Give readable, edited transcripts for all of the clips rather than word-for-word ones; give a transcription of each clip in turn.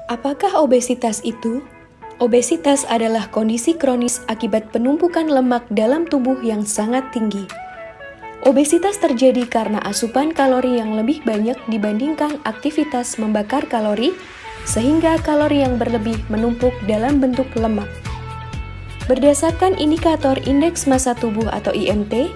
Apakah obesitas itu? Obesitas adalah kondisi kronis akibat penumpukan lemak dalam tubuh yang sangat tinggi. Obesitas terjadi karena asupan kalori yang lebih banyak dibandingkan aktivitas membakar kalori, sehingga kalori yang berlebih menumpuk dalam bentuk lemak. Berdasarkan indikator Indeks Massa Tubuh atau IMT,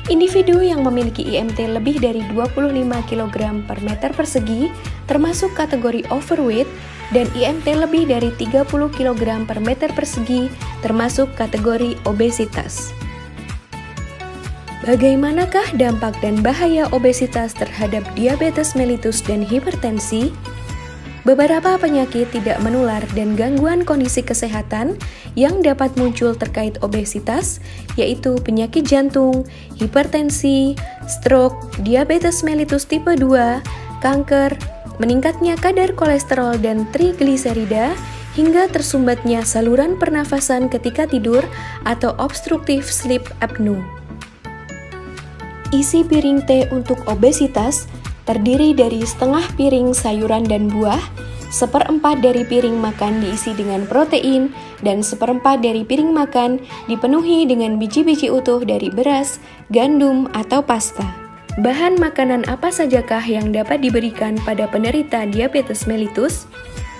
individu yang memiliki IMT lebih dari 25 kg per meter persegi termasuk kategori overweight dan IMT lebih dari 30 kg per meter persegi termasuk kategori obesitas. Bagaimanakah dampak dan bahaya obesitas terhadap diabetes mellitus dan hipertensi? Beberapa penyakit tidak menular dan gangguan kondisi kesehatan yang dapat muncul terkait obesitas, yaitu penyakit jantung, hipertensi, stroke, diabetes mellitus tipe 2, kanker, meningkatnya kadar kolesterol dan trigliserida, hingga tersumbatnya saluran pernafasan ketika tidur atau obstructive sleep apnea. Isi piring teh untuk obesitas terdiri dari setengah piring sayuran dan buah, 1/4 dari piring makan diisi dengan protein, dan 1/4 dari piring makan dipenuhi dengan biji-biji utuh dari beras, gandum, atau pasta. Bahan makanan apa sajakah yang dapat diberikan pada penderita diabetes mellitus?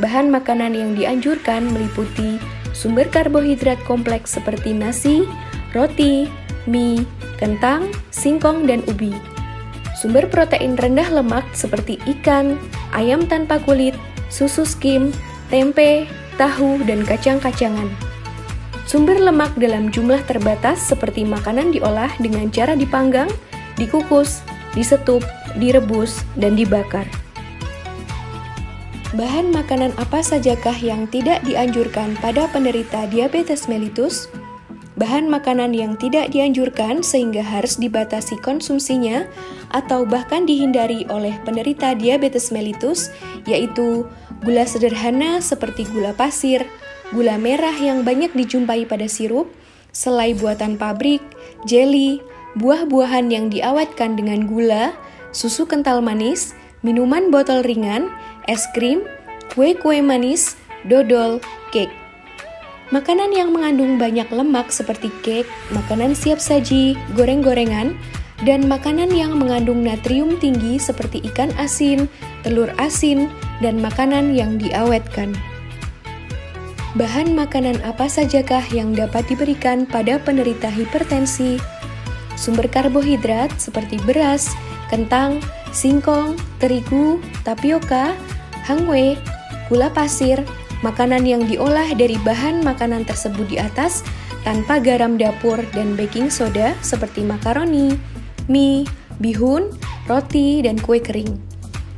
Bahan makanan yang dianjurkan meliputi sumber karbohidrat kompleks seperti nasi, roti, mie, kentang, singkong, dan ubi. Sumber protein rendah lemak seperti ikan, ayam tanpa kulit, susu skim, tempe, tahu, dan kacang-kacangan. Sumber lemak dalam jumlah terbatas seperti makanan diolah dengan cara dipanggang, dikukus, disetup, direbus, dan dibakar. Bahan makanan apa sajakah yang tidak dianjurkan pada penderita diabetes mellitus? Bahan makanan yang tidak dianjurkan sehingga harus dibatasi konsumsinya atau bahkan dihindari oleh penderita diabetes mellitus yaitu gula sederhana seperti gula pasir, gula merah yang banyak dijumpai pada sirup, selai buatan pabrik, jeli, buah-buahan yang diawetkan dengan gula, susu kental manis, minuman botol ringan, es krim, kue-kue manis, dodol, cake. Makanan yang mengandung banyak lemak seperti cake, makanan siap saji, goreng-gorengan, dan makanan yang mengandung natrium tinggi seperti ikan asin, telur asin, dan makanan yang diawetkan. Bahan makanan apa sajakah yang dapat diberikan pada penderita hipertensi? Sumber karbohidrat seperti beras, kentang, singkong, terigu, tapioka, hangwe, gula pasir, makanan yang diolah dari bahan makanan tersebut di atas tanpa garam dapur dan baking soda seperti makaroni, mie, bihun, roti, dan kue kering.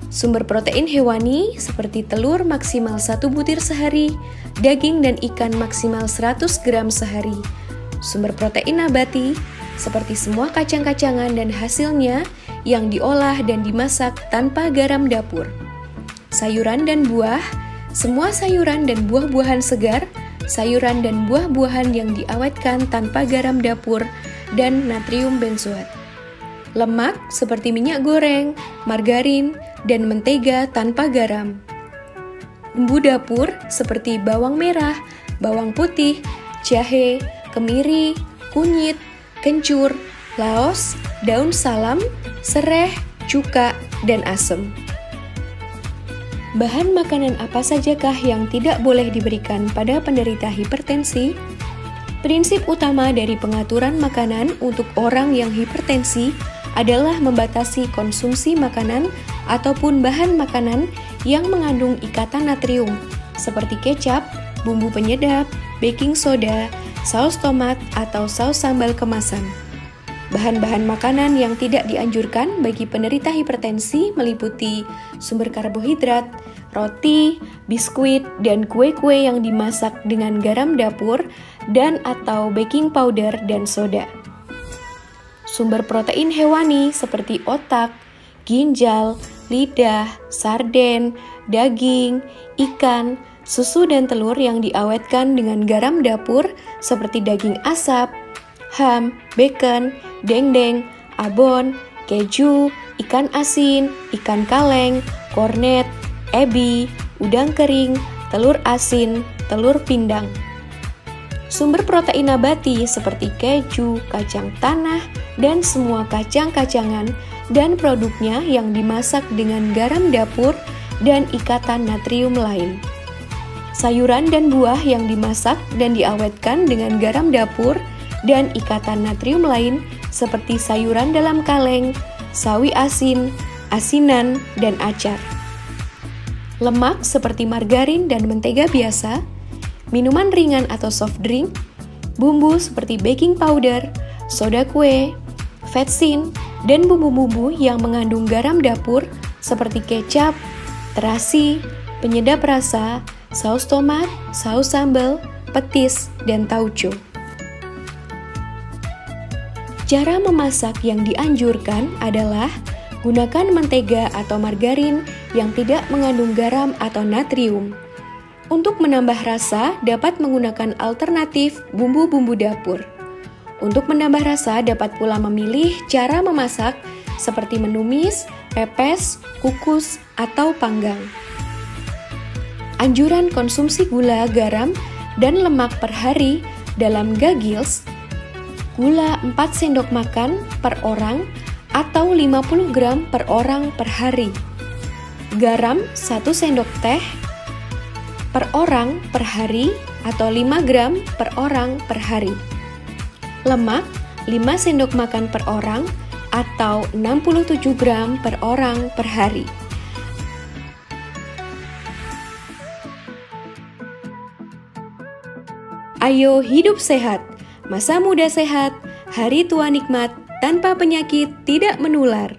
Sumber protein hewani seperti telur maksimal 1 butir sehari, daging dan ikan maksimal 100 gram sehari. Sumber protein nabati seperti semua kacang-kacangan dan hasilnya yang diolah dan dimasak tanpa garam dapur. Sayuran dan buah, semua sayuran dan buah-buahan segar, sayuran dan buah-buahan yang diawetkan tanpa garam dapur, dan natrium benzoat. Lemak seperti minyak goreng, margarin, dan mentega tanpa garam. Bumbu dapur seperti bawang merah, bawang putih, jahe, kemiri, kunyit, kencur, laos, daun salam, sereh, cuka, dan asem. Bahan makanan apa sajakah yang tidak boleh diberikan pada penderita hipertensi? Prinsip utama dari pengaturan makanan untuk orang yang hipertensi adalah membatasi konsumsi makanan ataupun bahan makanan yang mengandung ikatan natrium, seperti kecap, bumbu penyedap, baking soda, saus tomat, atau saus sambal kemasan. Bahan-bahan makanan yang tidak dianjurkan bagi penderita hipertensi meliputi sumber karbohidrat, roti, biskuit, dan kue-kue yang dimasak dengan garam dapur dan atau baking powder dan soda. Sumber protein hewani seperti otak, ginjal, lidah, sarden, daging, ikan, susu dan telur yang diawetkan dengan garam dapur seperti daging asap, ham, bacon, dendeng, abon, keju, ikan asin, ikan kaleng, kornet, ebi, udang kering, telur asin, telur pindang. Sumber protein nabati seperti keju, kacang tanah, dan semua kacang-kacangan dan produknya yang dimasak dengan garam dapur dan ikatan natrium lain. Sayuran dan buah yang dimasak dan diawetkan dengan garam dapur dan ikatan natrium lain seperti sayuran dalam kaleng, sawi asin, asinan, dan acar. Lemak seperti margarin dan mentega biasa, minuman ringan atau soft drink, bumbu seperti baking powder, soda kue, vetsin, dan bumbu-bumbu yang mengandung garam dapur seperti kecap, terasi, penyedap rasa, saus tomat, saus sambal, petis, dan tauco. Cara memasak yang dianjurkan adalah gunakan mentega atau margarin yang tidak mengandung garam atau natrium. Untuk menambah rasa, dapat menggunakan alternatif bumbu-bumbu dapur. Untuk menambah rasa, dapat pula memilih cara memasak seperti menumis, pepes, kukus, atau panggang. Anjuran konsumsi gula, garam, dan lemak per hari dalam Gagils: gula 4 sendok makan per orang atau 50 gram per orang per hari. Garam 1 sendok teh per orang per hari atau 5 gram per orang per hari. Lemak 5 sendok makan per orang atau 67 gram per orang per hari. Ayo hidup sehat, masa muda sehat, hari tua nikmat, tanpa penyakit tidak menular.